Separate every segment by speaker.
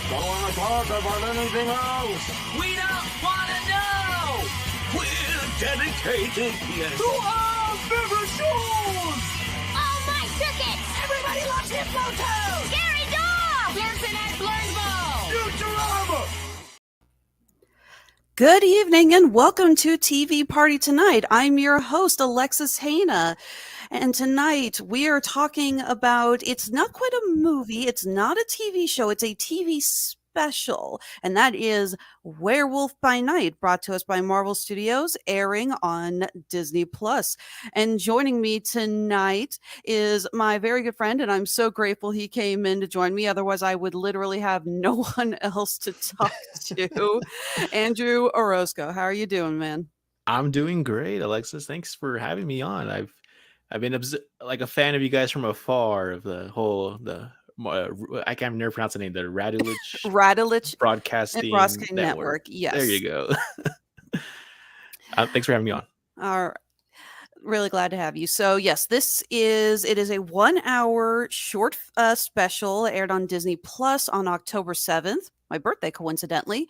Speaker 1: Don't want to talk about anything else.
Speaker 2: We don't want to know.
Speaker 1: We're dedicated, yes.
Speaker 2: To our favorite shows.
Speaker 3: Oh, my circuit!
Speaker 2: Everybody loves Hippo Toad.
Speaker 3: Scary dog!
Speaker 2: Blurson and Blurnsville.
Speaker 1: Futurama!
Speaker 4: Good evening and welcome to TV Party Tonight. I'm your host, Alexis Hejna. And tonight we are talking about, it's not quite a movie, it's not a TV show, it's a TV special. And that is Werewolf by Night, brought to us by Marvel Studios, airing on Disney+. And joining me tonight is my very good friend, and I'm so grateful he came in to join me. Otherwise, I would literally have no one else to talk to. Andrew Orozco, how are you doing, man?
Speaker 5: I'm doing great, Alexis. Thanks for having me on. I've been like a fan of you guys from afar. Of the whole I can't never pronounce the name. The
Speaker 4: Radulich
Speaker 5: Broadcasting
Speaker 4: Network. Yes,
Speaker 5: there you go. Thanks for having me on.
Speaker 4: Really glad to have you. So yes, it is a 1 hour short special aired on Disney Plus on October 7th. My birthday, coincidentally,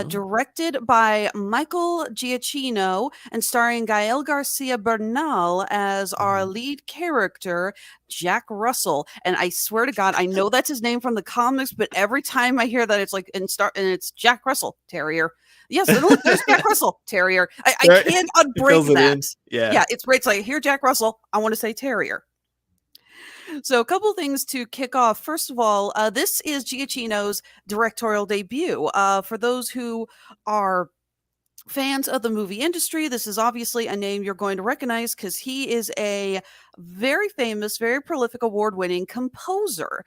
Speaker 4: directed by Michael Giacchino and starring Gael Garcia Bernal as our lead character, Jack Russell. And I swear to God, I know that's his name from the comics, but every time I hear that, it's like and it's Jack Russell Terrier. Yes, look, there's Jack Russell Terrier. I can't unbreak that. Yeah, it's great. It's like, here, Jack Russell. I want to say Terrier. So a couple things to kick off. First of all, this is Giacchino's directorial debut. For those who are fans of the movie industry, this is obviously a name you're going to recognize because he is a very famous, very prolific, award-winning composer.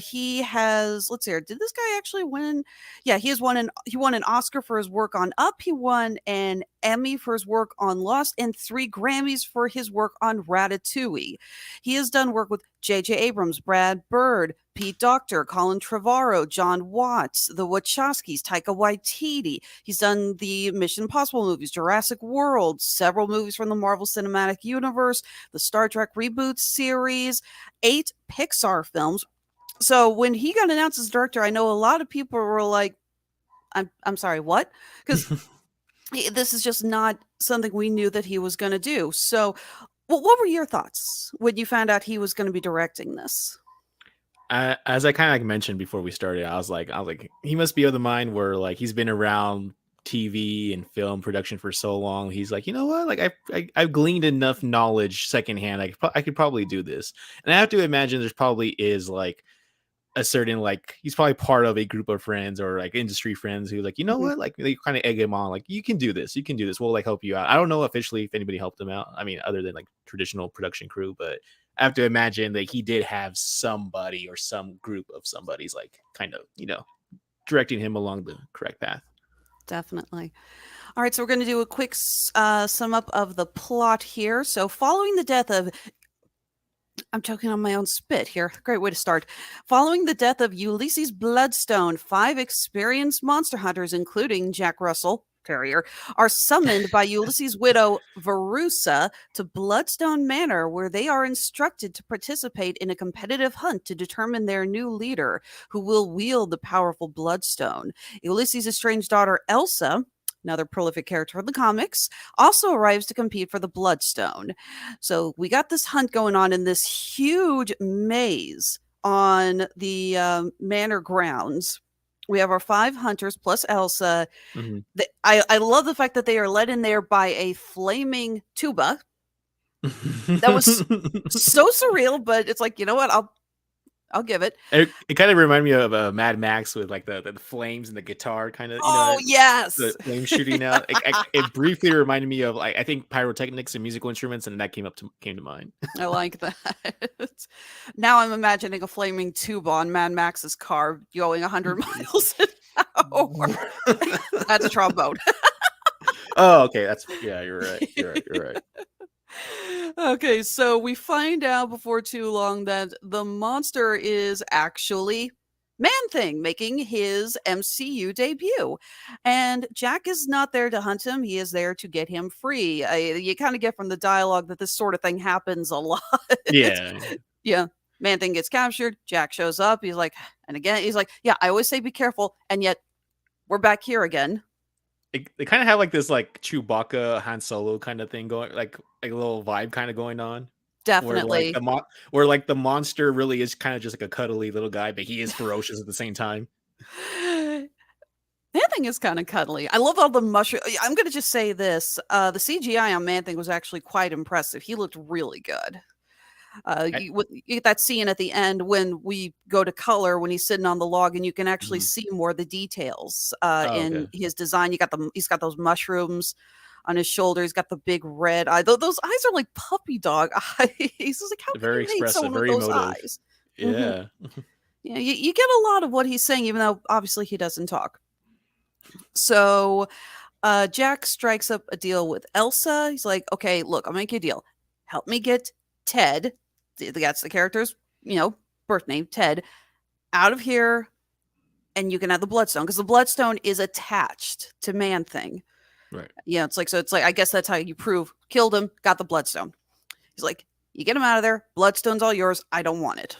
Speaker 4: He has, let's see here, did this guy actually win? Yeah, he won an Oscar for his work on Up. He won an Emmy for his work on Lost and 3 Grammys for his work on Ratatouille. He has done work with J.J. Abrams, Brad Bird, Pete Docter, Colin Trevorrow, John Watts, the Wachowskis, Taika Waititi. He's done the Mission Impossible movies, Jurassic World, several movies from the Marvel Cinematic Universe, the Star Trek reboot series, 8 Pixar films. So when he got announced as director, I know a lot of people were like, I'm sorry, what? Because this is just not something we knew that he was going to do. So what were your thoughts when you found out he was going to be directing this?
Speaker 5: As I kind of mentioned before we started, I was like, he must be of the mind where like he's been around TV and film production for so long. He's like, you know what? Like I've gleaned enough knowledge secondhand. I could probably do this. And I have to imagine there's probably is like a certain like he's probably part of a group of friends or like industry friends who like, you know what? Like they kind of egg him on. Like you can do this. You can do this. We'll like help you out. I don't know officially if anybody helped him out. I mean, other than like traditional production crew, but I have to imagine that he did have somebody or some group of somebody's like kind of, directing him along the correct path. Definitely.
Speaker 4: All right. So we're going to do a quick sum up of the plot here. So following the death of, I'm choking on my own spit here. Great way to start. Following the death of Ulysses Bloodstone, 5 experienced monster hunters, including Jack Russell Terrier, are summoned by Ulysses' widow, Verusa, to Bloodstone Manor, where they are instructed to participate in a competitive hunt to determine their new leader, who will wield the powerful Bloodstone. Ulysses' estranged daughter, Elsa, another prolific character in the comics, also arrives to compete for the Bloodstone. So we got this hunt going on in this huge maze on the manor grounds. We have our 5 hunters plus Elsa. Mm-hmm. I love the fact that they are led in there by a flaming tuba. That was so surreal, but it's like, you know what? I'll give it.
Speaker 5: It kind of reminded me of Mad Max with like the flames and the guitar kind of.
Speaker 4: Yes,
Speaker 5: the flame shooting out. It briefly reminded me of like I think pyrotechnics and musical instruments, and that came to mind.
Speaker 4: I like that. Now I'm imagining a flaming tuba on Mad Max's car going 100 miles an hour. That's a trombone.
Speaker 5: Oh, okay. You're right.
Speaker 4: Okay, so we find out before too long that the monster is actually Man-Thing, making his MCU debut. And Jack is not there to hunt him. He is there to get him free. You kind of get from the dialogue that this sort of thing happens a lot.
Speaker 5: Yeah.
Speaker 4: Yeah. Man-Thing gets captured. Jack shows up. He's like, and again, he's like, yeah, I always say be careful. And yet we're back here again.
Speaker 5: They kind of have like this like Chewbacca Han Solo kind of thing going, like a little vibe kind of going on.
Speaker 4: Definitely.
Speaker 5: Where like the monster really is kind of just like a cuddly little guy, but he is ferocious at the same time.
Speaker 4: Man-Thing is kind of cuddly. I love all the mushroom. I'm going to just say this. The CGI on Man-Thing was actually quite impressive. He looked really good. You get that scene at the end when we go to color when he's sitting on the log, and you can actually see more of the details in his design. He's got those mushrooms on his shoulder. He's got the big red eye. Those eyes are like puppy dog eyes. He's like, how
Speaker 5: very
Speaker 4: can you make
Speaker 5: expressive,
Speaker 4: someone
Speaker 5: very
Speaker 4: with those
Speaker 5: emotive.
Speaker 4: eyes?
Speaker 5: Yeah.
Speaker 4: Yeah, you get a lot of what he's saying, even though obviously he doesn't talk. So Jack strikes up a deal with Elsa. He's like, okay, look, I'll make you a deal. Help me get Ted, that's the character's, birth name, Ted, out of here, and you can have the Bloodstone, because the Bloodstone is attached to Man-Thing.
Speaker 5: Right.
Speaker 4: Yeah, it's like, I guess that's how you prove, killed him, got the Bloodstone. He's like, you get him out of there, Bloodstone's all yours, I don't want it.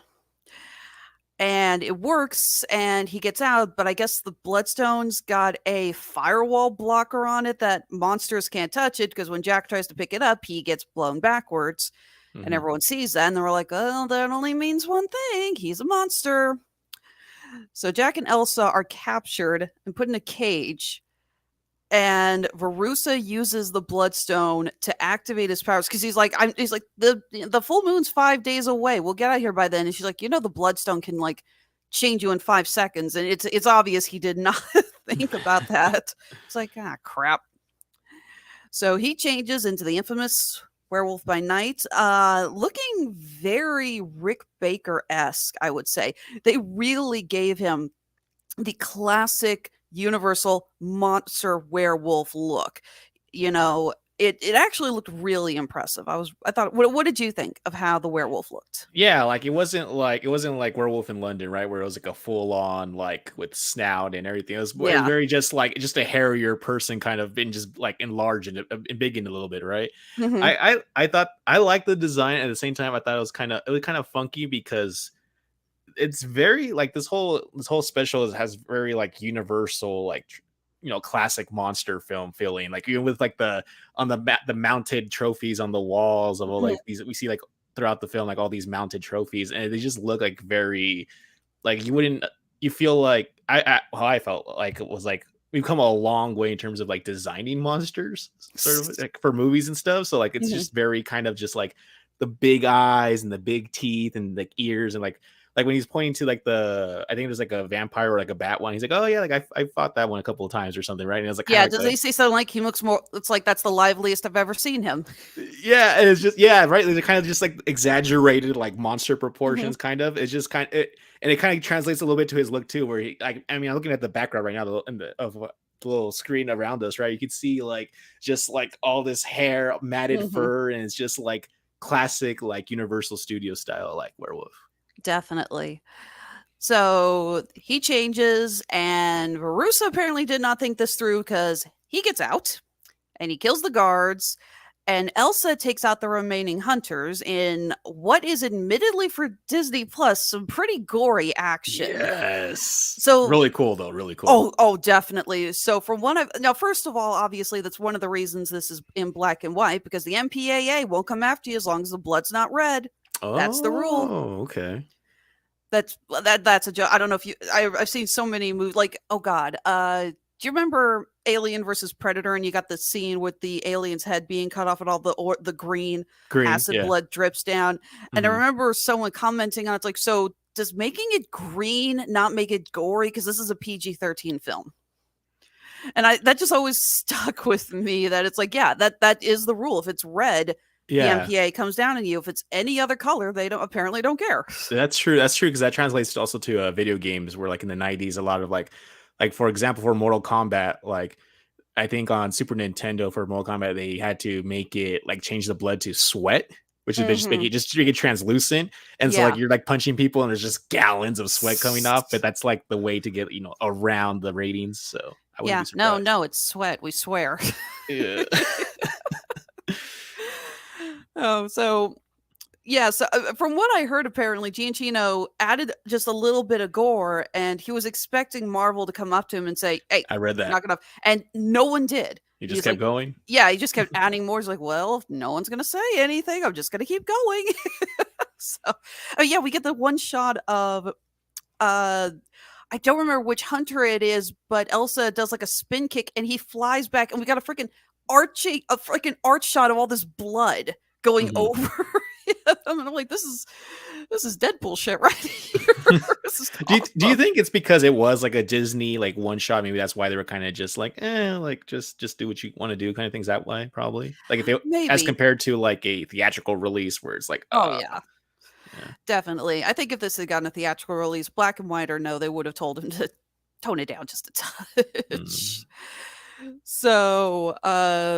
Speaker 4: And it works, and he gets out, but I guess the Bloodstone's got a firewall blocker on it that monsters can't touch it, because when Jack tries to pick it up, he gets blown backwards. And everyone sees that, and they're like, oh, that only means one thing. He's a monster. So Jack and Elsa are captured and put in a cage, and Verussa uses the Bloodstone to activate his powers, because he's like, the full moon's 5 days away. We'll get out here by then. And she's like, the Bloodstone can like change you in 5 seconds. And it's obvious he did not think about that. It's like, crap. So he changes into the infamous Werewolf by Night, looking very Rick Baker-esque, I would say. They really gave him the classic Universal monster werewolf look. It actually looked really impressive. I thought, what did you think of how the werewolf looked?
Speaker 5: Yeah, like it wasn't like Werewolf in London, right? Where it was like a full on like with snout and everything. It was very just a hairier person kind of been just like enlarged and big in a little bit, right? I thought I liked the design. At the same time, I thought it was kind of funky, because it's very like this whole special has very like Universal, like classic monster film feeling, like even with like the mounted trophies on the walls of all like these, we see like throughout the film, like all these mounted trophies, and they just look like very like you feel like how I felt like it was like we've come a long way in terms of like designing monsters sort of like for movies and stuff. So like it's just very kind of just like the big eyes and the big teeth and like ears, and like when he's pointing to like I think there's like a vampire or like a bat one, he's like, oh yeah, like I fought that one a couple of times or something, right? And it was like,
Speaker 4: yeah, does he say something like he looks more? It's like that's the liveliest I've ever seen him.
Speaker 5: Yeah, and it's just right. They're kind of just like exaggerated like monster proportions, kind of. It's just kind of and it kind of translates a little bit to his look too, where he like I'm looking at the background right now of the little screen around us, right? You can see like just like all this hair, matted fur, and it's just like classic like Universal Studio style like werewolf.
Speaker 4: Definitely. So he changes, and Verussa apparently did not think this through, because he gets out and he kills the guards, and Elsa takes out the remaining hunters in what is admittedly for Disney Plus some pretty gory action.
Speaker 5: Yes.
Speaker 4: So
Speaker 5: really cool though, really cool.
Speaker 4: Oh, definitely. So from now, first of all, obviously that's one of the reasons this is in black and white, because the MPAA won't come after you as long as the blood's not red. That's the rule.
Speaker 5: Oh, okay.
Speaker 4: That's a joke. I don't know if I've seen so many movies. Like, oh god, do you remember Alien versus Predator? And you got the scene with the alien's head being cut off, and all the green acid blood drips down. And I remember someone commenting on it, like, so does making it green not make it gory? Because this is a PG-13 film. And that just always stuck with me, that it's like, yeah, that is the rule. If it's red, the MPA comes down on you. If it's any other color, they apparently don't care.
Speaker 5: That's true. That's true, because that translates also to video games, where like in the 90s, a lot of like for example, for Mortal Kombat, like I think on Super Nintendo for Mortal Kombat, they had to make it like change the blood to sweat, which is just make it translucent. And so like you're like punching people and there's just gallons of sweat coming off, but that's like the way to get, around the ratings. So I wouldn't be surprised.
Speaker 4: No, it's sweat. We swear. Yeah. So Yeah, so from what I heard, apparently Giacchino added just a little bit of gore, and he was expecting Marvel to come up to him and say, "Hey,
Speaker 5: I read that.
Speaker 4: knock it off," and no one did.
Speaker 5: You just
Speaker 4: He's
Speaker 5: kept
Speaker 4: like,
Speaker 5: going.
Speaker 4: yeah, he just kept adding more. He's like, "Well, if no one's gonna say anything, I'm just gonna keep going." So, oh yeah, we get the one shot of I don't remember which hunter it is, but Elsa does like a spin kick and he flies back, and we got a freaking arch shot of all this blood going
Speaker 5: Mhm.
Speaker 4: over him. And I'm like, this is Deadpool shit right here. This is
Speaker 5: Do you
Speaker 4: awesome.
Speaker 5: think it's because it was like a Disney like one shot? Maybe that's why they were kind of just like, like just do what you want to do, kind of things that way. Probably like if it as
Speaker 4: Maybe.
Speaker 5: compared to like a theatrical release where it's like,
Speaker 4: Oh yeah,
Speaker 5: yeah.
Speaker 4: definitely. I think if this had gotten a theatrical release, black and white or no, they would have told him to tone it down just a touch. So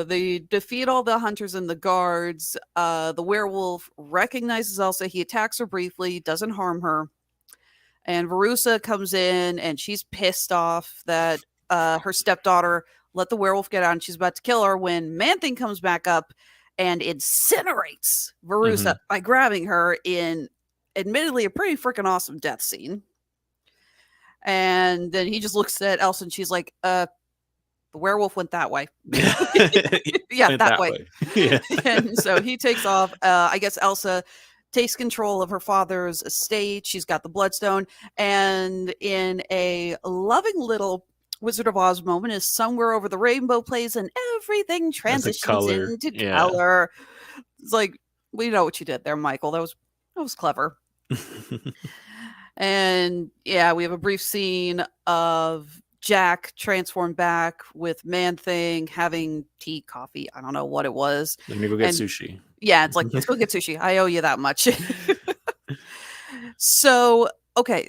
Speaker 4: they defeat all the hunters and the guards. The werewolf recognizes Elsa. He attacks her briefly, doesn't harm her. And Verusa comes in and she's pissed off that her stepdaughter let the werewolf get out and she's about to kill her when Man-Thing comes back up and incinerates Verusa by grabbing her in admittedly a pretty freaking awesome death scene. And then he just looks at Elsa and she's like, the werewolf went that way. Yeah,
Speaker 5: Went
Speaker 4: that way.
Speaker 5: Yeah.
Speaker 4: And so he takes off. I guess Elsa takes control of her father's estate. She's got the bloodstone. And in a loving little Wizard of Oz moment, is Somewhere Over the Rainbow plays and everything transitions
Speaker 5: color.
Speaker 4: into
Speaker 5: Yeah.
Speaker 4: color. It's like, we know what you did there, Michael. That was clever. And yeah, we have a brief scene of Jack transformed back with Man-Thing having tea, coffee. I don't know what it was.
Speaker 5: Let me go get
Speaker 4: And-
Speaker 5: sushi.
Speaker 4: Yeah, it's like, let's go get sushi. I owe you that much. So, okay.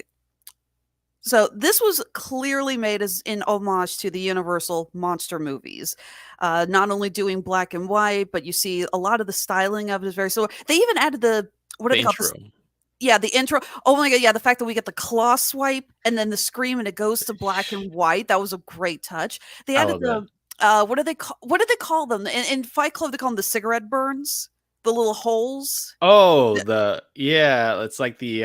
Speaker 4: So this was clearly made as in homage to the Universal monster movies. Not only doing black and white, but you see a lot of the styling of it is very similar. They even added the what do
Speaker 5: The
Speaker 4: they call
Speaker 5: intro.
Speaker 4: this? Yeah, the intro. Oh my god, yeah, the fact that we get the claw swipe and then the scream and it goes to black and white. That was a great touch. They
Speaker 5: I
Speaker 4: added
Speaker 5: love
Speaker 4: the what did they call them? In Fight Club they call them the cigarette burns, the little holes.
Speaker 5: Oh, it's like the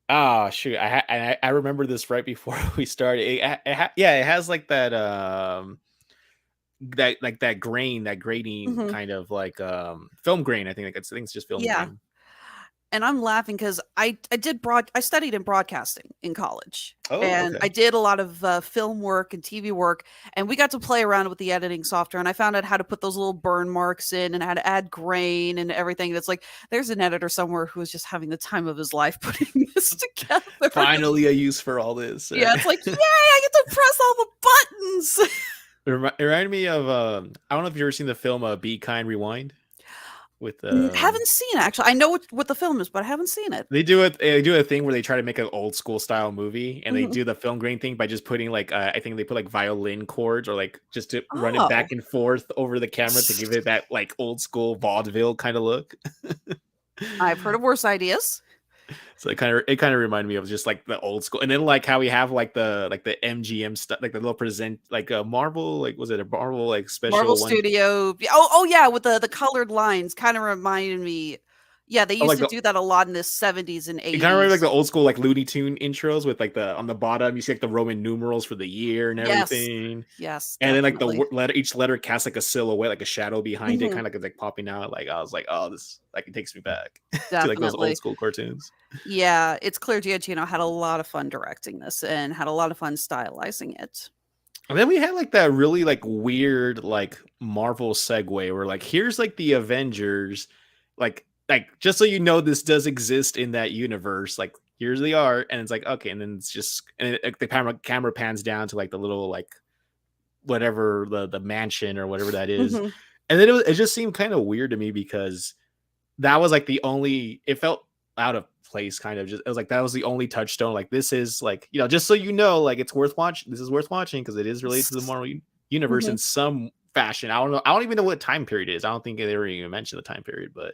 Speaker 5: oh shoot, I remember this right before we started. It has like that that grain, that grating
Speaker 4: Mhm.
Speaker 5: kind of like film grain. I think it's just film
Speaker 4: Yeah.
Speaker 5: grain.
Speaker 4: And I'm laughing because I studied in broadcasting in college.
Speaker 5: Oh,
Speaker 4: And
Speaker 5: okay.
Speaker 4: I did a lot of film work and TV work, and we got to play around with the editing software, and I found out how to put those little burn marks in and how to add grain and everything. It's like there's an editor somewhere who was just having the time of his life putting this together.
Speaker 5: Finally a use for all this.
Speaker 4: Yeah, it's like, yay, I get to press all the buttons.
Speaker 5: It reminded me of I don't know if you've ever seen the film Be Kind Rewind with
Speaker 4: Haven't seen it, actually. I know what the film is, but I haven't seen it.
Speaker 5: They do a thing where they try to make an old school style movie, and they
Speaker 4: Mhm.
Speaker 5: do the film grain thing by just putting like I think they put like violin chords or like just to run it back and forth over the camera to give it that like old school vaudeville kind of look.
Speaker 4: I've heard of worse ideas.
Speaker 5: So it kind of reminded me of just like the old school, and then like how we have like the MGM stuff, like the little present like a Marvel, like was it a Marvel like special
Speaker 4: Marvel
Speaker 5: one?
Speaker 4: Studio. Oh yeah, with the colored lines kind of reminded me. Yeah, they used
Speaker 5: like
Speaker 4: to
Speaker 5: the-
Speaker 4: do that a lot in the 70s and 80s.
Speaker 5: It kind of reminded like the old school like Looney Tune intros with like the on the bottom you see like the Roman numerals for the year and
Speaker 4: Yes.
Speaker 5: everything.
Speaker 4: Yes.
Speaker 5: And then like
Speaker 4: definitely.
Speaker 5: the letter, each letter casts like a silhouette, like a shadow behind it,
Speaker 4: Mhm.
Speaker 5: kind of like popping out. Like I was like, oh, this like it takes me back to like those
Speaker 4: Definitely.
Speaker 5: old school cartoons.
Speaker 4: Yeah, it's clear Giacchino had a lot of fun directing this and had a lot of fun stylizing it.
Speaker 5: And then we had like that really like weird like Marvel segue where like here's like the Avengers, like just so you know this does exist in that universe. Like here's the art, and it's like okay, and then it's just and the camera pans down to like the little like whatever the mansion or whatever that is.
Speaker 4: Mhm.
Speaker 5: And then it just seemed kind of weird to me because that was like the only, it felt out of place kind of just, it was like, that was the only touchstone. Like this is like, you know, just so you know, like it's worth watching. This is worth watching because it is related to the Marvel universe in some fashion. I don't know. I don't even know what time period it is. I don't think they ever even mentioned the time period, but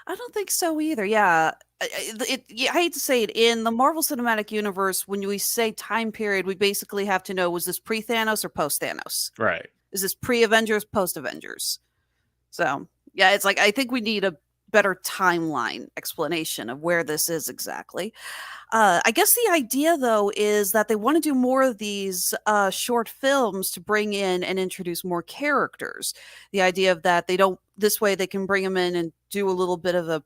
Speaker 4: I don't think so either. Yeah. I hate to say it, in the Marvel Cinematic Universe, when we say time period, we basically have to know, was this pre-Thanos or post-Thanos?
Speaker 5: right.
Speaker 4: Is this pre-Avengers, post-Avengers? So, yeah, it's like, I think we need a better timeline explanation of where this is exactly. I guess the idea, though, is that they want to do more of these short films to bring in and introduce more characters. The idea of that they don't, this way they can bring them in and do a little bit of a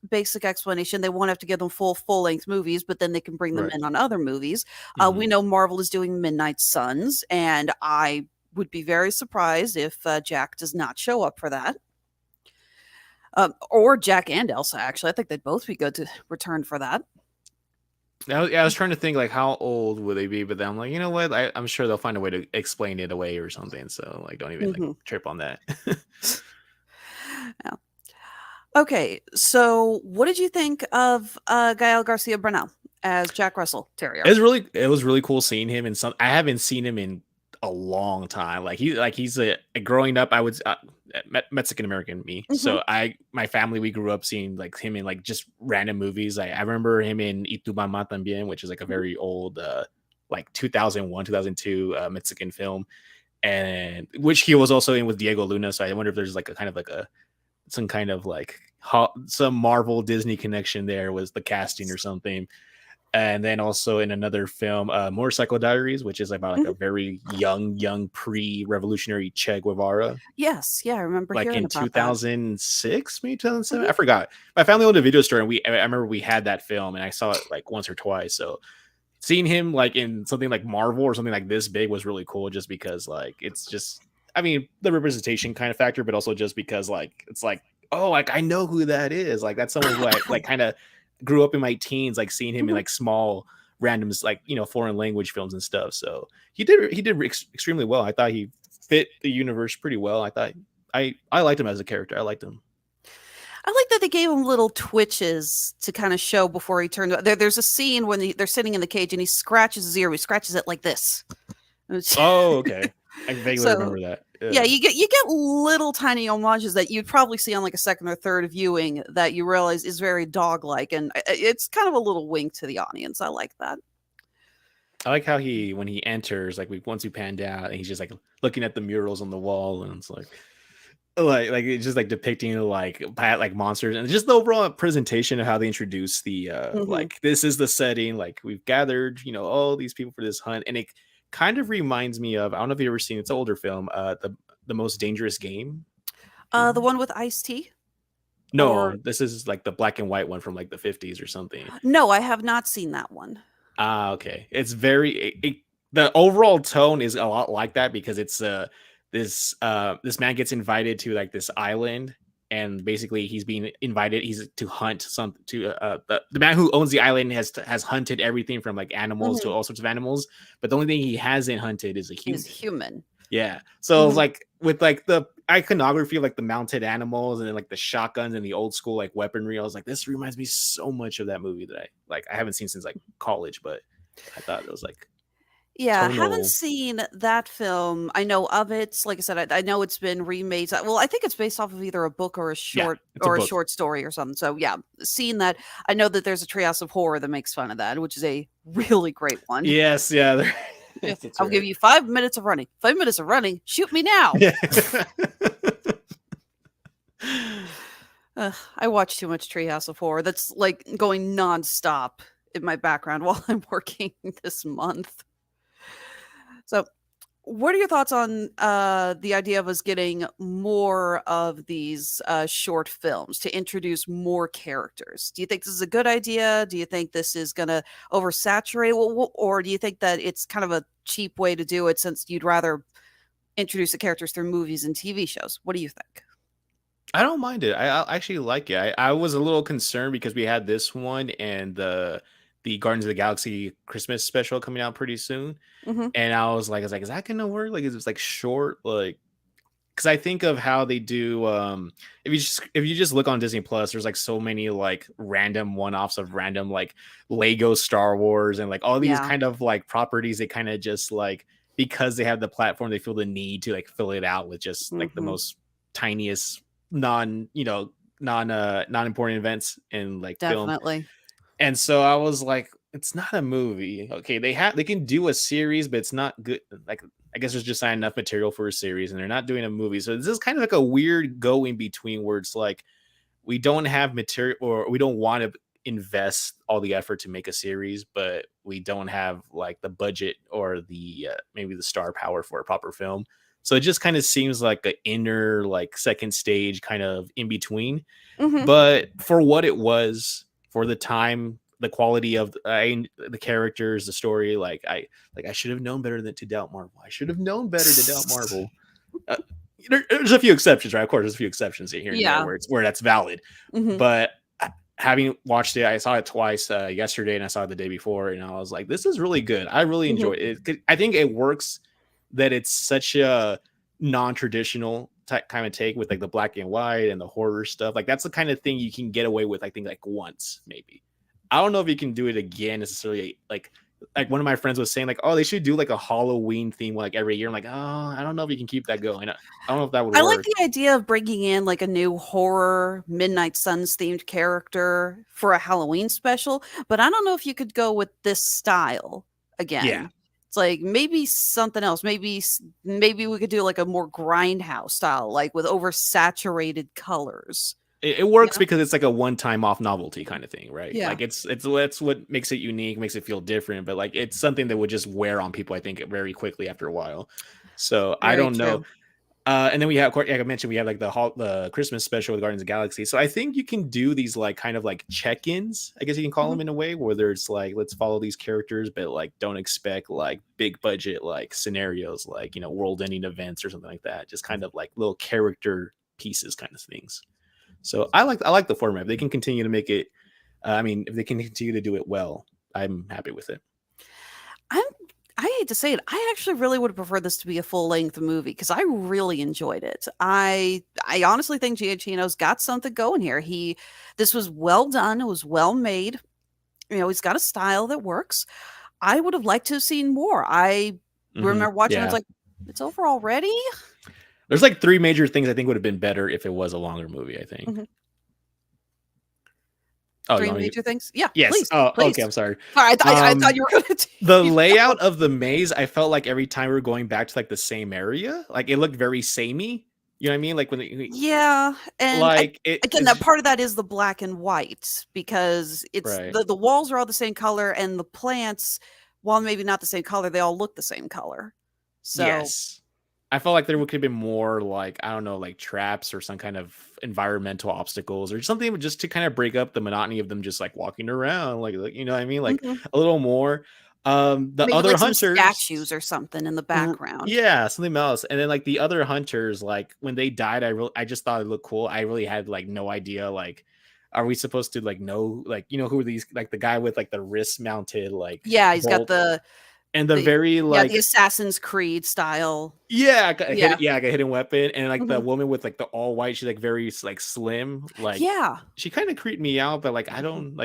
Speaker 4: basic explanation. They won't have to give them full-length movies, but then they can bring them
Speaker 5: Right.
Speaker 4: in on other movies. We
Speaker 5: Mhm.
Speaker 4: know Marvel is doing Midnight Suns, and I would be very surprised if Jack does not show up for that. Or Jack and Elsa, actually. I think they'd both be good to return for that.
Speaker 5: I was trying to think like how old would they be, but then I'm like, you know what? I'm sure they'll find a way to explain it away or something. So like, don't even like
Speaker 4: Mhm.
Speaker 5: trip on that.
Speaker 4: Yeah. Okay, so what did you think of Gael Garcia Bernal as Jack Russell Terrier?
Speaker 5: It was really cool seeing him in some. I haven't seen him in a long time. He's a growing up. I would Mexican American me.
Speaker 4: Mhm.
Speaker 5: So my family, we grew up seeing like him in like just random movies. I remember him in Y Tu Mamá También, which is like a very old like 2001 2002 Mexican film, and which he was also in with Diego Luna. So I wonder if there's like a kind of like a some kind of like some Marvel Disney connection there was the casting or something. And then also in another film, Motorcycle Diaries, which is about like a very young pre-revolutionary Che Guevara,
Speaker 4: Yes, yeah, I remember
Speaker 5: like
Speaker 4: hearing
Speaker 5: in
Speaker 4: about that.
Speaker 5: 2006, maybe 2007. I forgot. My family owned a video store, and I remember we had that film, and I saw it like once or twice. So seeing him like in something like Marvel or something like this big was really cool, just because like it's just, I mean, the representation kind of factor, but also just because like it's like, oh, like I know who that is. Like that's someone who I like kind of grew up in my teens, like seeing him in like small randoms, like, you know, foreign language films and stuff. So he did extremely well. I thought he fit the universe pretty well. I thought I liked him as a character. I liked him.
Speaker 4: I like that they gave him little twitches to kind of show before he turned. There's a scene when they're sitting in the cage and he scratches his ear. He scratches it like this.
Speaker 5: Oh, okay. I vaguely remember that.
Speaker 4: Yeah, you get little tiny homages that you'd probably see on like a second or third viewing that you realize is very dog-like, and it's kind of a little wink to the audience. I like that.
Speaker 5: I like how when he enters, like once we panned out, and he's just like looking at the murals on the wall, and it's like it's just like depicting like monsters, and just the overall presentation of how they introduce the like this is the setting, like we've gathered, you know, all these people for this hunt, and it kind of reminds me of, I don't know if you've ever seen, it's an older film, the Most Dangerous Game.
Speaker 4: The one with Ice-T?
Speaker 5: No, this is like the black and white one from like the 50s or something.
Speaker 4: No, I have not seen that one.
Speaker 5: Okay. It's very the overall tone is a lot like that, because it's this man gets invited to like this island, and basically he's being invited, he's to hunt the man who owns the island has hunted everything from like animals to all sorts of animals, but the only thing he hasn't hunted is a human. Yeah. So like with like the iconography of like the mounted animals and then like the shotguns and the old school like weaponry, I was like, this reminds me so much of that movie that I haven't seen since like college, but I thought it was like,
Speaker 4: yeah, I haven't seen that film. I know of it. Like I said, I know it's been remade. Well, I think it's based off of either a book or a short a short story or something. So yeah, seeing that, I know that there's a Treehouse of Horror that makes fun of that, which is a really great one.
Speaker 5: Yes, yeah.
Speaker 4: I'll give you 5 minutes of running. 5 minutes of running. Shoot me now.
Speaker 5: Yeah.
Speaker 4: I watch too much Treehouse of Horror. That's like going nonstop in my background while I'm working this month. So, what are your thoughts on the idea of us getting more of these short films to introduce more characters? Do you think this is a good idea? Do you think this is going to oversaturate? Or do you think that it's kind of a cheap way to do it, since you'd rather introduce the characters through movies and TV shows? What do you think?
Speaker 5: I don't mind it. I actually like it. I was a little concerned because we had this one and the Guardians of the Galaxy Christmas special coming out pretty soon. And I was like, is that gonna work? Like, is it like short? Like, because I think of how they do. If you just look on Disney Plus, there's like so many like random one-offs of random like Lego Star Wars and like all these kind of like properties. They kind of just like, because they have the platform, they feel the need to like fill it out with just like the most tiniest non-important events in like
Speaker 4: Definitely.
Speaker 5: film. And so I was like, it's not a movie. Okay, they can do a series, but it's not good. Like, I guess there's just not enough material for a series, and they're not doing a movie. So this is kind of like a weird go in between where it's like we don't have material, or we don't want to invest all the effort to make a series, but we don't have like the budget or the maybe the star power for a proper film. So it just kind of seems like an inner, like second stage kind of in between.
Speaker 4: Mhm.
Speaker 5: But for what it was, for the time, the quality of the characters, the story, I should have known better than to doubt Marvel. I should have known better to doubt Marvel. There's a few exceptions, right? Of course, there's a few exceptions here and
Speaker 4: Yeah.
Speaker 5: there where that's valid.
Speaker 4: Mhm.
Speaker 5: But having watched it, I saw it twice yesterday, and I saw it the day before, and I was like, "This is really good." I really enjoy it. I think it works that it's such a non-traditional kind of take with like the black and white and the horror stuff. Like that's the kind of thing you can get away with, I think, like once maybe. I don't know if you can do it again necessarily. Like one of my friends was saying, like, oh, they should do like a Halloween theme like every year. I'm like, oh, I don't know if you can keep that going. I don't know if that would
Speaker 4: I
Speaker 5: work.
Speaker 4: like the idea of bringing in like a new horror Midnight Suns themed character for a Halloween special, but I don't know if you could go with this style again.
Speaker 5: Yeah.
Speaker 4: It's like maybe something else. Maybe we could do like a more grindhouse style, like with oversaturated colors.
Speaker 5: It works because it's like a one-time off novelty kind of thing, right?
Speaker 4: Yeah.
Speaker 5: Like that's what makes it unique, makes it feel different, but like it's something that would just wear on people, I think, very quickly after a while. So I
Speaker 4: Very
Speaker 5: don't know.
Speaker 4: true.
Speaker 5: And then we have, like I mentioned, we have like the Christmas special with Guardians of the Galaxy. So I think you can do these like kind of like check-ins, I guess you can call them, in a way, where there's like, let's follow these characters, but like don't expect like big budget like scenarios, like, you know, world-ending events or something like that. Just kind of like little character pieces kind of things. So I like the format. If they can continue to make it, if they can continue to do it well, I'm happy with it.
Speaker 4: I hate to say it, I actually really would have preferred this to be a full-length movie because I really enjoyed it. I honestly think Giacchino's got something going here. This was well done. It was well made. You know, he's got a style that works. I would have liked to have seen more. I remember watching it, I was like, it's over already?
Speaker 5: There's like 3 major things I think would have been better if it was a longer movie, I think.
Speaker 4: Mhm.
Speaker 5: Oh,
Speaker 4: 3 major things? Yeah,
Speaker 5: yes.
Speaker 4: please,
Speaker 5: Oh,
Speaker 4: please.
Speaker 5: okay, I'm sorry.
Speaker 4: Sorry, I thought you were going to
Speaker 5: The layout of the maze, I felt like every time we were going back to like the same area, like it looked very samey. You know what I mean? Like when
Speaker 4: Yeah, and
Speaker 5: like
Speaker 4: again, that part of that is the black and white because it's
Speaker 5: Right.
Speaker 4: the walls are all the same color and the plants, while maybe not the same color, they all look the same color. So
Speaker 5: Yes. I felt like there could have been more like, I don't know, like traps or some kind of environmental obstacles or something just to kind of break up the monotony of them just like walking around, like you know what I mean? Like a little more. The
Speaker 4: maybe
Speaker 5: other
Speaker 4: like some
Speaker 5: hunters,
Speaker 4: statues or something in the background.
Speaker 5: yeah, something else. And then like the other hunters, like when they died, I just thought it looked cool. I really had like no idea, like, are we supposed to like know, like, you know, who are these, like the guy with like the wrist mounted, like,
Speaker 4: Yeah, he's got
Speaker 5: bolt,
Speaker 4: the
Speaker 5: and the very like,
Speaker 4: the Assassin's Creed style.
Speaker 5: yeah,
Speaker 4: Yeah.
Speaker 5: like a hidden weapon, and like the
Speaker 4: Mhm.
Speaker 5: woman with like the all white, she's like very like slim, like
Speaker 4: Yeah.
Speaker 5: she kind of creeped me out, but like I don't,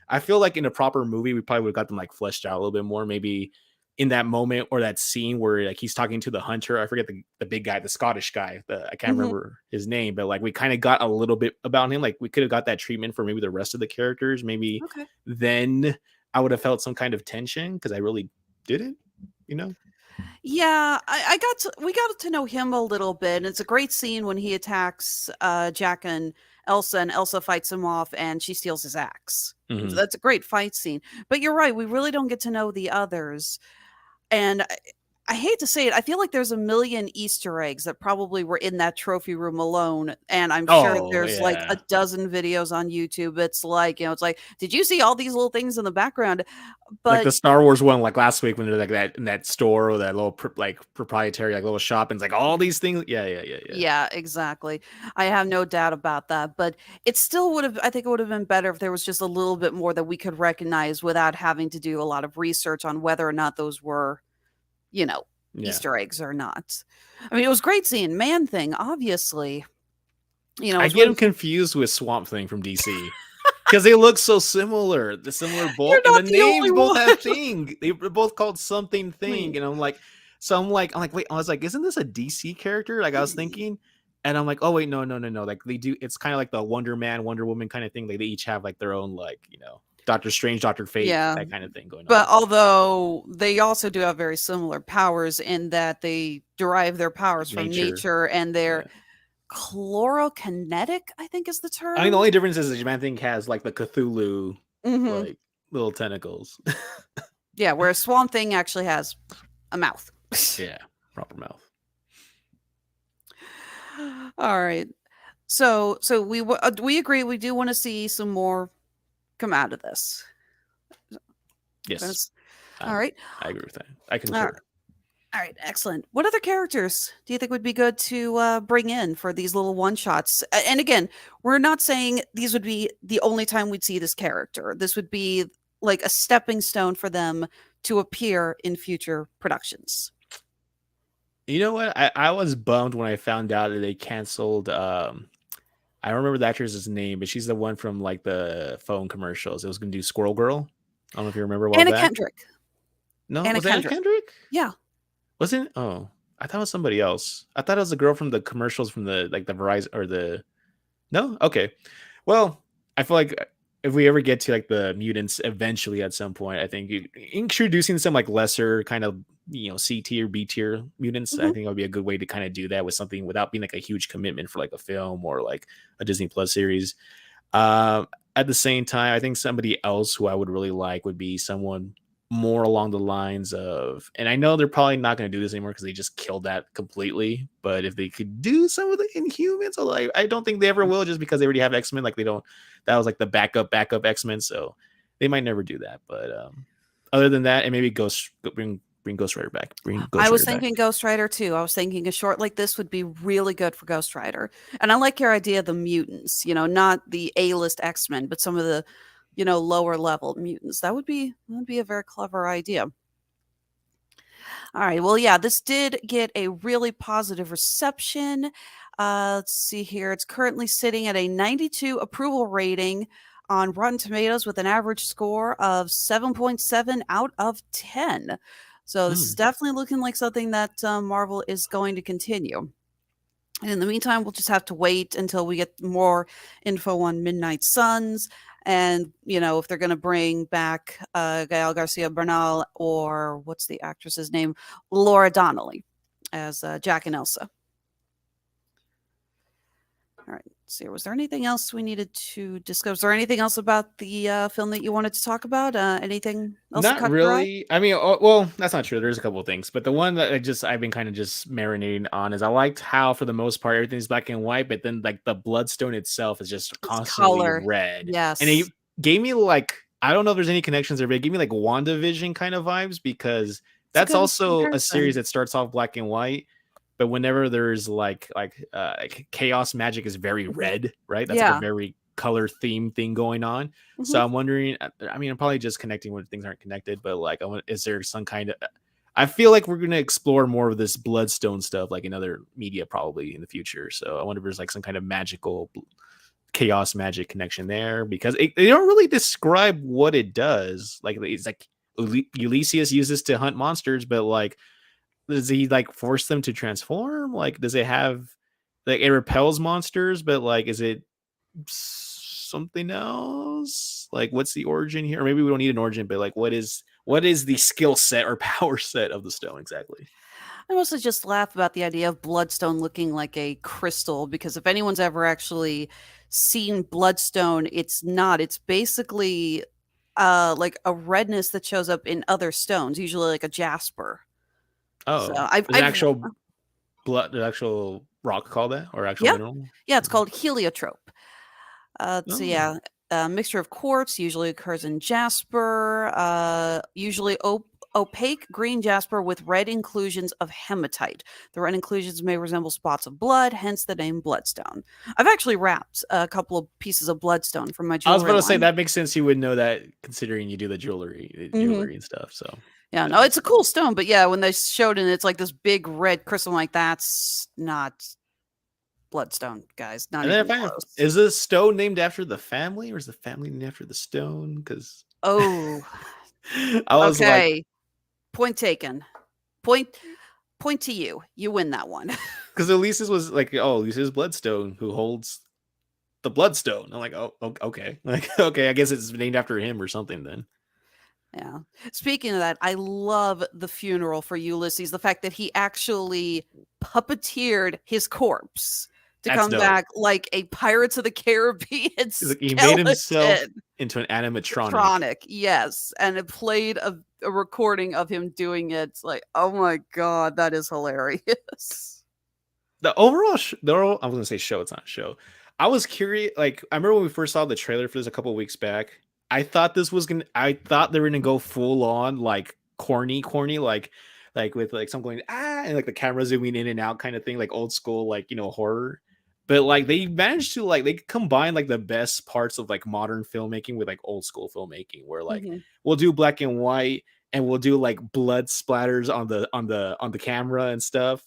Speaker 5: I feel like in a proper movie we probably would have got them like fleshed out a little bit more, maybe in that moment or that scene where like he's talking to the hunter. I forget the big guy, the Scottish guy, I can't remember his name, but like we kind of got a little bit about him. Like we could have got that treatment for maybe the rest of the characters. Maybe
Speaker 4: Okay.
Speaker 5: then I would have felt some kind of tension because I really didn't, you know.
Speaker 4: Yeah, we got to know him a little bit, and it's a great scene when he attacks Jack and Elsa fights him off, and she steals his axe. So that's a great fight scene. But you're right, we really don't get to know the others. And I hate to say it, I feel like there's a million Easter eggs that probably were in that trophy room alone. And I'm sure there's like a dozen videos on YouTube. It's like, you know, it's like, did you see all these little things in the background? But
Speaker 5: Like the Star Wars one, like last week when they're like that in that store or that little like proprietary like little shop, and it's like all these things. Yeah.
Speaker 4: Exactly. I have no doubt about that. But it still would have, I think it would have been better if there was just a little bit more that we could recognize without having to do a lot of research on whether or not those were, you know, Easter eggs or not. I mean, it was great seeing Man Thing, obviously. You know,
Speaker 5: I get them confused with Swamp Thing from DC because they look so similar. The similar both, and the names both have thing. They're both called something thing, and I'm like, wait, I was like, isn't this a DC character? Like I was thinking, and I'm like, oh wait, no. Like they do. It's kind of like the Wonder Man, Wonder Woman kind of thing. Like they each have like their own, like, you know, Doctor Strange, Doctor Fate, that kind of thing going on.
Speaker 4: But although they also do have very similar powers in that they derive their powers from nature and their chlorokinetic, I think is the term.
Speaker 5: I mean, the only difference is the Manthing has like the Cthulhu
Speaker 4: Mhm.
Speaker 5: like little tentacles.
Speaker 4: Yeah, whereas Swamp Thing actually has a mouth.
Speaker 5: Yeah, proper mouth.
Speaker 4: All right. So we agree we do want to see some more come out of this.
Speaker 5: Yes,
Speaker 4: That's- all right.
Speaker 5: I agree with that. I
Speaker 4: All
Speaker 5: concur.
Speaker 4: right. All right, excellent. What other characters do you think would be good to bring in for these little one shots? And again, we're not saying these would be the only time we'd see this character. This would be like a stepping stone for them to appear in future productions.
Speaker 5: You know what? I was bummed when I found out that they canceled. I don't remember the actress's name, but she's the one from like the phone commercials. It was going to do Squirrel Girl. I don't know if you remember a while
Speaker 4: Anna
Speaker 5: back.
Speaker 4: Kendrick.
Speaker 5: No,
Speaker 4: Anna
Speaker 5: was that Anna
Speaker 4: Kendrick.
Speaker 5: Kendrick?
Speaker 4: Yeah.
Speaker 5: Wasn't? Oh, I thought it was somebody else. I thought it was the girl from the commercials from the like the Verizon or the. No, okay. Well, I feel like if we ever get to like the mutants eventually at some point, I think introducing some like lesser kind of C tier, B tier mutants, I think it would be a good way to kind of do that with something without being like a huge commitment for like a film or like a Disney Plus series. At the same time, I think somebody else who I would really like would be someone more along the lines of, and I know they're probably not going to do this anymore because they just killed that completely. But if they could do some of the Inhumans, although I don't think they ever will, just because they already have X-Men. Like they don't, that was like the backup X-Men, so they might never do that. But other than that, and maybe bring Ghost Rider back.
Speaker 4: I was thinking Ghost Rider too. I was thinking a short like this would be really good for Ghost Rider. And I like your idea of the mutants, not the A-list X-Men, but some of the, lower level mutants. That'd be a very clever idea. All right. Well, yeah, this did get a really positive reception. Let's see here. It's currently sitting at a 92 approval rating on Rotten Tomatoes with an average score of 7.7 out of 10. So this is definitely looking like something that Marvel is going to continue. And in the meantime, we'll just have to wait until we get more info on Midnight Suns and, if they're going to bring back Gael Garcia Bernal or what's the actress's name? Laura Donnelly as Jack and Elsa. All right. Let's see. Was there anything else we needed to discuss? Was there anything else about the film that you wanted to talk about? Anything else?
Speaker 5: Not really. I mean, well, that's not true. There's a couple of things, but the one that I've been kind of just marinating on is I liked how, for the most part, everything's black and white, but then like the Bloodstone itself is just constantly
Speaker 4: color.
Speaker 5: red.
Speaker 4: Yes.
Speaker 5: And it gave me like, I don't know if there's any connections there, but it gave me like WandaVision kind of vibes because that's also a series that starts off black and white. But whenever there's like chaos magic is very red, right? That's like a very color theme thing going on. So I'm wondering, I mean, I'm probably just connecting when things aren't connected, but like, is there some kind of, I feel like we're going to explore more of this Bloodstone stuff, like in other media probably in the future. So I wonder if there's like some kind of magical chaos magic connection there because they don't really describe what it does. Like it's like Ulysses uses to hunt monsters, but like, does he like force them to transform? Like, does it have like it repels monsters, but like, is it something else? Like, what's the origin here? Or maybe we don't need an origin, but like, what is the skill set or power set of the stone exactly?
Speaker 4: I mostly just laugh about the idea of Bloodstone looking like a crystal because if anyone's ever actually seen Bloodstone, it's not. It's basically like a redness that shows up in other stones, usually like a jasper.
Speaker 5: Oh,
Speaker 4: so
Speaker 5: actual rock called that or actual mineral?
Speaker 4: Yeah, it's called heliotrope. So yeah, a mixture of quartz usually occurs in jasper, usually opaque green jasper with red inclusions of hematite. The red inclusions may resemble spots of blood, hence the name Bloodstone. I've actually wrapped a couple of pieces of Bloodstone from my jewelry.
Speaker 5: I was about to say that makes sense. You would know that considering you do the jewelry and stuff. So.
Speaker 4: Yeah, no, it's a cool stone, but yeah, when they showed it, it's like this big red crystal. Like that's not Bloodstone, guys. Not even close.
Speaker 5: Is the stone named after the family, or is the family named after the stone? Because
Speaker 4: I
Speaker 5: was
Speaker 4: like, point taken. Point to you. You win that one.
Speaker 5: Because Ulysses was like, Ulysses Bloodstone, who holds the Bloodstone. I'm like, oh, okay, like okay, I guess it's named after him or something then.
Speaker 4: Yeah. Speaking of that, I love the funeral for Ulysses. The fact that he actually puppeteered his corpse to
Speaker 5: That's
Speaker 4: come
Speaker 5: dope.
Speaker 4: back like a Pirates of the Caribbean
Speaker 5: Like, he made himself
Speaker 4: skeleton.
Speaker 5: into an animatronic.
Speaker 4: Tronic, yes, and it played a recording of him doing it. It's like, oh my god, that is hilarious.
Speaker 5: The overall, I was gonna say show. It's not a show. I was curious. Like, I remember when we first saw the trailer for this a couple of weeks back. I thought this was gonna. I thought they were gonna go full on like corny, like with like some going and like the camera zooming in and out kind of thing, like old school, like horror. But like they managed to like they combine like the best parts of like modern filmmaking with like old school filmmaking, where like we'll do black and white and we'll do like blood splatters on the camera and stuff.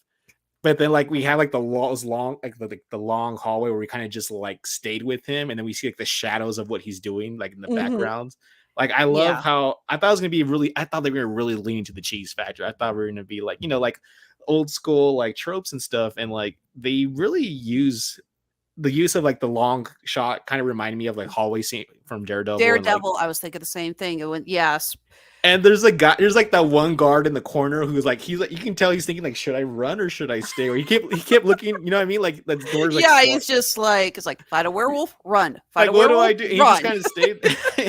Speaker 5: But then like we had like the long like the long hallway where we kind of just like stayed with him, and then we see like the shadows of what he's doing like in the background. Like I love how I thought it was gonna be really. I thought they were gonna really lean into the cheese factor. I thought we were gonna be like like old school like tropes and stuff, and like they really use the use of like the long shot. Kind of reminded me of like hallway scene from Daredevil.
Speaker 4: Daredevil, I was thinking the same thing. It went
Speaker 5: And there's a guy. There's like that one guard in the corner who's like you can tell he's thinking like, should I run or should I stay? Or he kept looking. You know what I mean? Like the doors. Like,
Speaker 4: he's just like fight a werewolf, run. Fight
Speaker 5: like,
Speaker 4: a werewolf,
Speaker 5: what do I do?
Speaker 4: Run.
Speaker 5: He just kind of stayed.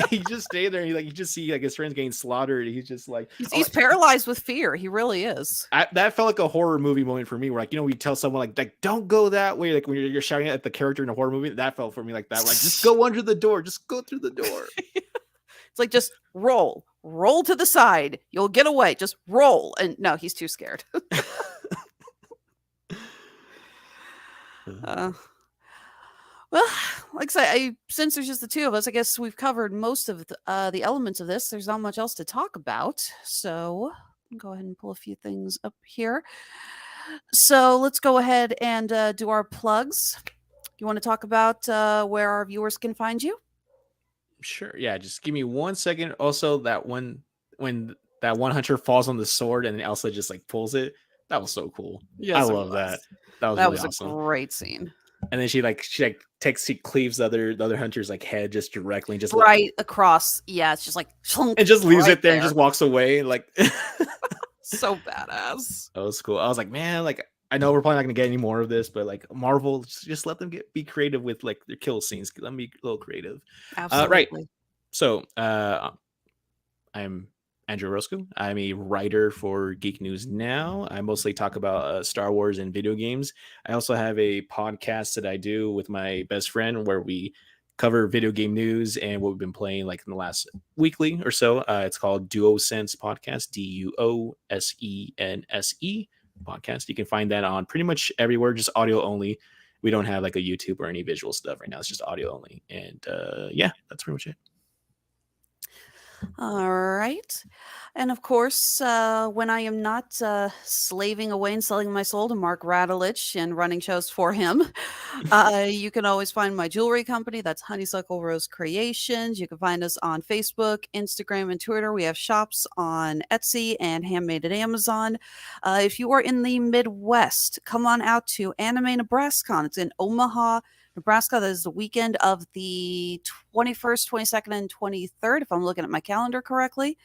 Speaker 5: He just stayed there. And you just see like his friends getting slaughtered. He's just like
Speaker 4: he's paralyzed with fear. He really is.
Speaker 5: That felt like a horror movie moment for me. Where like we tell someone like don't go that way. Like when you're shouting at the character in a horror movie, that felt for me like that. Like just go under the door. Just go through the door.
Speaker 4: It's like just roll to the side. You'll get away. Just roll. And no, he's too scared. Well, like I say, since there's just the two of us, I guess we've covered most of the elements of this. There's not much else to talk about. So go ahead and pull a few things up here. So let's go ahead and do our plugs. You want to talk about where our viewers can find you?
Speaker 5: Sure. Yeah. Just give me 1 second. Also, that when that one hunter falls on the sword and then Elsa just like pulls it, that was so cool. Yes, I love that. That was really awesome.
Speaker 4: A great scene.
Speaker 5: And then she cleaves the other hunter's like head just directly, just
Speaker 4: right across. Yeah, it's just like
Speaker 5: and just leaves it there and just walks away. Like
Speaker 4: so badass.
Speaker 5: That was cool. I was like, man, like I know we're probably not gonna get any more of this, but like Marvel, just let them be creative with like their kill scenes. Let them be a little creative.
Speaker 4: Absolutely.
Speaker 5: Right. So I'm Andrew Orozco. I'm a writer for Geek News Now. I mostly talk about Star Wars and video games. I also have a podcast that I do with my best friend where we cover video game news and what we've been playing like in the last weekly or so. It's called DuoSense Podcast, DuoSense podcast. You can find that on pretty much everywhere, just audio only. We don't have like a YouTube or any visual stuff right now. It's just audio only. And yeah, that's pretty much it.
Speaker 4: All right. And of course, when I am not slaving away and selling my soul to Mark Radulich and running shows for him, you can always find my jewelry company. That's Honeysuckle Rose Creations. You can find us on Facebook, Instagram, and Twitter. We have shops on Etsy and Handmade at Amazon. If you are in the Midwest, come on out to Anime Nebraska. It's in Omaha, Nebraska. That is the weekend of the 21st, 22nd, and 23rd, if I'm looking at my calendar correctly.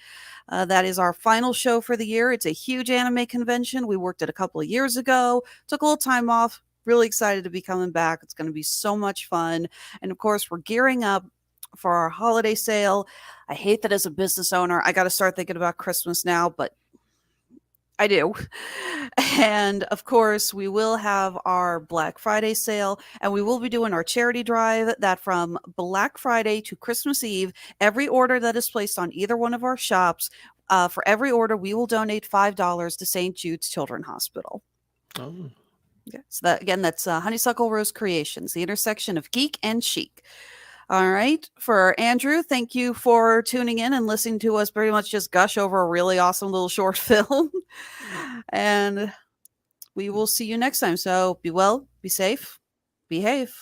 Speaker 4: That is our final show for the year. It's a huge anime convention. We worked it a couple of years ago, took a little time off. Really excited to be coming back. It's going to be so much fun. And of course, we're gearing up for our holiday sale. I hate that as a business owner, I got to start thinking about Christmas now, but I do. And of course, we will have our Black Friday sale, and we will be doing our charity drive that from Black Friday to Christmas Eve, every order that is placed on either one of our shops, for every order, we will donate $5 to St. Jude's Children's Hospital.
Speaker 5: Oh.
Speaker 4: Yeah. So that's Honeysuckle Rose Creations, the intersection of geek and chic. All right. For Andrew, thank you for tuning in and listening to us pretty much just gush over a really awesome little short film. And we will see you next time. So be well, be safe, behave.